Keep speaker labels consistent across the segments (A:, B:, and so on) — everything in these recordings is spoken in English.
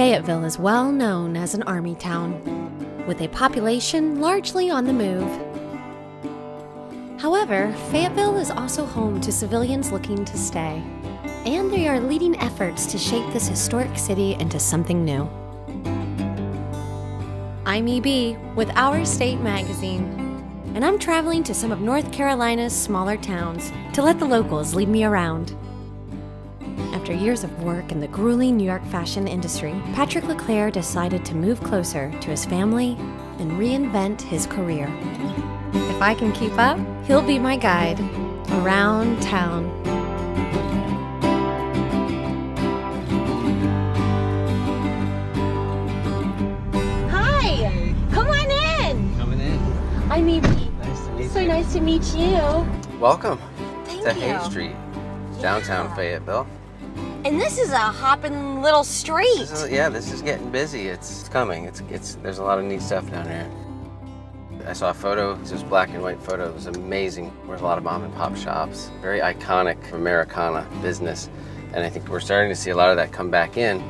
A: Fayetteville is well known as an army town, with a population largely on the move. However, Fayetteville is also home to civilians looking to stay, and they are leading efforts to shape this historic city into something new. I'm EB with Our State Magazine, and I'm traveling to some of North Carolina's smaller towns to let the locals lead me around. After years of work in the grueling New York fashion industry, Patrick LeClaire decided to move closer to his family and reinvent his career. If I can keep up, he'll be my guide around town.
B: Hi, come on in.
C: Coming in.
B: I'm EB.
C: Nice to meet you.
B: So nice to meet you.
C: Welcome
B: Thank
C: to
B: you.
C: Hay Street, downtown Fayetteville.
B: And this is a hopping little street.
C: This is getting busy. It's coming. There's a lot of neat stuff down here. I saw a photo, it's just black and white photo. It was amazing. There's a lot of mom and pop shops. Very iconic Americana business. And I think we're starting to see a lot of that come back in.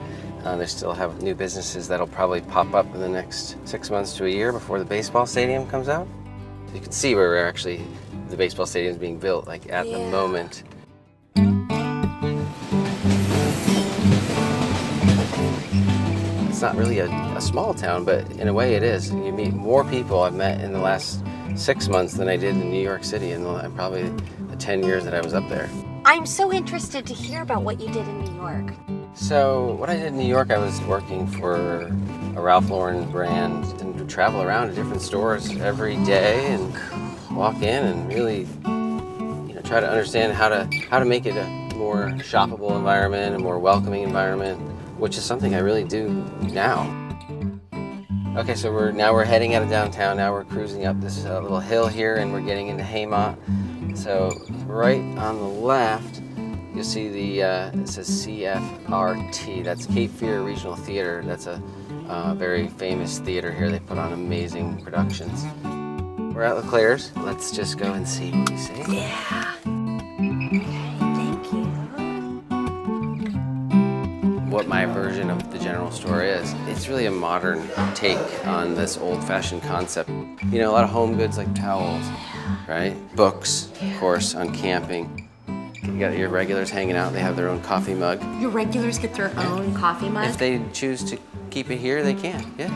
C: They still have new businesses that'll probably pop up in the next 6 months to a year before the baseball stadium comes out. You can see where we're actually, the baseball stadium is being built, like at the moment. It's not really a small town, but in a way it is. You meet more people I've met in the last 6 months than I did in New York City in probably the 10 years that I was up there.
B: I'm so interested to hear about what you did in New York.
C: So what I did in New York, I was working for a Ralph Lauren brand and would travel around to different stores every day and walk in and really, try to understand how to make it a more shoppable environment, a more welcoming environment, which is something I really do now. Okay, so we're heading out of downtown. Now we're cruising up this little hill here, and we're getting into Haymont. So right on the left, you'll see it says CFRT. That's Cape Fear Regional Theater. That's a very famous theater here. They put on amazing productions. We're at LeClaire's. Let's just go and see what we see.
B: Yeah. Okay, thank you.
C: What my version of the general store is. It's really a modern take on this old-fashioned concept. A lot of home goods like towels, right? Books, of course, on camping. You got your regulars hanging out. They have their own coffee mug.
B: Your regulars get their own coffee mug?
C: If they choose to keep it here, they can, yeah.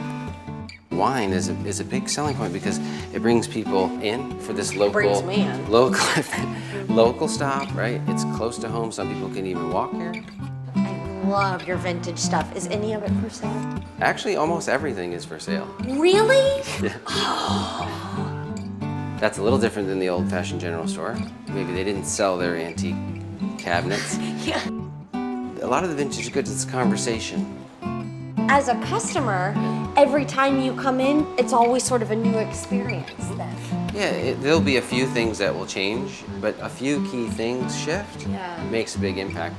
C: Wine is a big selling point because it brings people in for this local stop, right? It's close to home. Some people can even walk here.
B: I love your vintage stuff. Is any of it for sale?
C: Actually, almost everything is for sale.
B: Really?
C: Yeah.
B: Oh.
C: That's a little different than the old-fashioned general store. Maybe they didn't sell their antique cabinets.
B: Yeah.
C: A lot of the vintage goods, it's conversation.
B: As a customer, every time you come in, it's always sort of a new experience then.
C: Yeah, there'll be a few things that will change, but a few key things shift makes a big impact.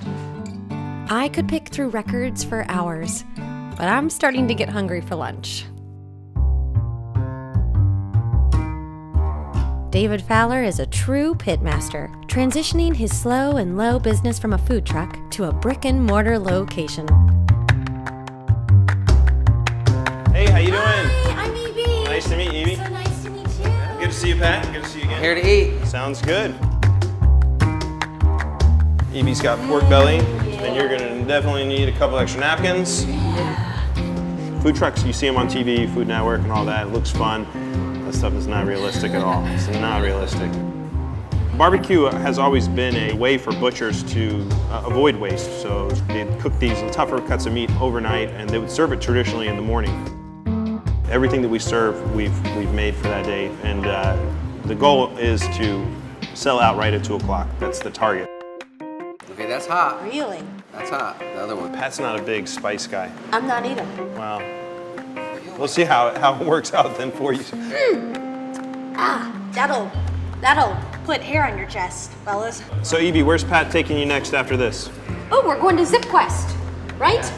A: I could pick through records for hours, but I'm starting to get hungry for lunch. David Fowler is a true pitmaster, transitioning his slow and low business from a food truck to a brick-and-mortar location.
D: Hey, how you doing?
B: Hi, I'm EB.
D: Nice to meet you, Evie.
B: So nice to meet you.
D: Good to see you, Pat. Good to see you again.
C: Here to eat.
D: Sounds good. Evie's got pork belly, and you're gonna definitely need a couple extra napkins. Food trucks, you see them on TV, Food Network and all that. It looks fun. That stuff is not realistic at all. It's not realistic. Barbecue has always been a way for butchers to avoid waste. So they'd cook these tougher cuts of meat overnight, and they would serve it traditionally in the morning. Everything that we serve, we've made for that day, and the goal is to sell outright at 2 o'clock. That's the target.
C: Okay, that's hot.
B: Really?
C: That's hot. The other one.
D: Pat's not a big spice guy.
B: I'm not either.
D: Well, we'll see how it works out then for you.
B: That'll put hair on your chest, fellas.
D: So Evie, where's Pat taking you next after this?
B: Oh, we're going to Zip Quest, right?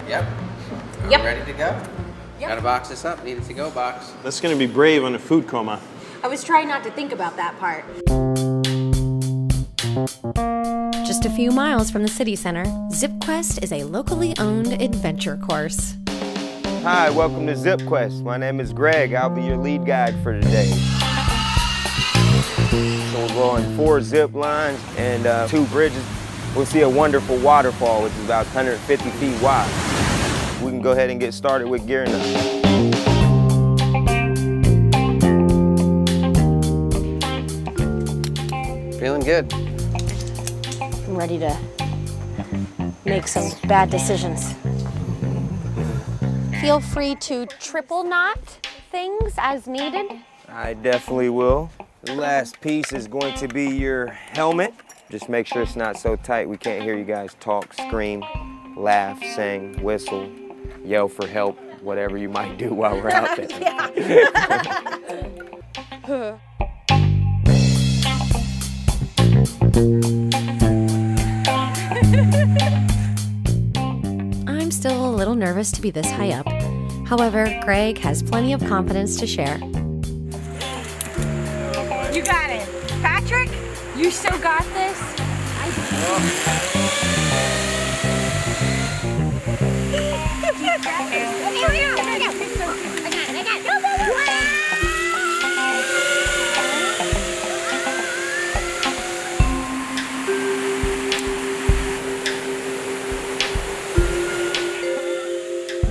C: Yep. Are
B: Yep.
C: we ready to go?
B: Yep.
C: Gotta box this up. Need it to go box.
D: That's gonna be brave on a food coma.
B: I was trying not to think about that part.
A: Just a few miles from the city center, ZipQuest is a locally owned adventure course.
E: Hi, welcome to ZipQuest. My name is Greg. I'll be your lead guide for today. So we'll go on 4 zip lines and 2 bridges. We'll see a wonderful waterfall, which is about 150 feet wide. We can go ahead and get started with gearing up.
C: Feeling good.
B: I'm ready to make some bad decisions. Feel free to triple knot things as needed.
E: I definitely will. The last piece is going to be your helmet. Just make sure it's not so tight we can't hear you guys talk, scream, laugh, sing, whistle, yell for help, whatever you might do while we're out there.
A: I'm still a little nervous to be this high up. However, Greg has plenty of confidence to share.
F: You got it. Patrick, you still got this?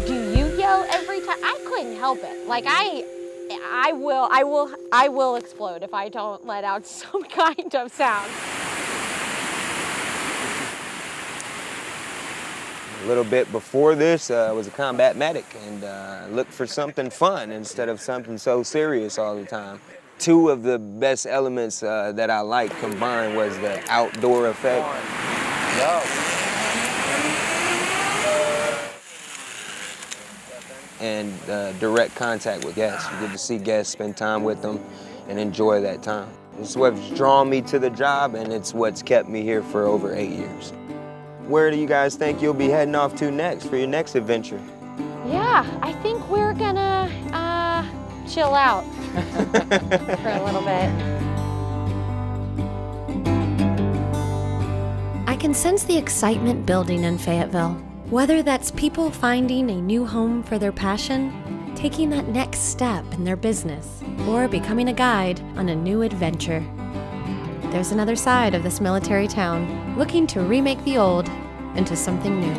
B: Do you yell every time? I couldn't help it. Like I will explode if I don't let out some kind of sound.
E: A little bit before this, I was a combat medic and looked for something fun instead of something so serious all the time. 2 of the best elements that I like combined was the outdoor effect. And direct contact with guests. You get to see guests, spend time with them, and enjoy that time. It's what's drawn me to the job, and it's what's kept me here for over 8 years. Where do you guys think you'll be heading off to next for your next adventure?
B: Yeah, I think we're gonna chill out for a little bit.
A: I can sense the excitement building in Fayetteville. Whether that's people finding a new home for their passion, taking that next step in their business, or becoming a guide on a new adventure. There's another side of this military town looking to remake the old into something new.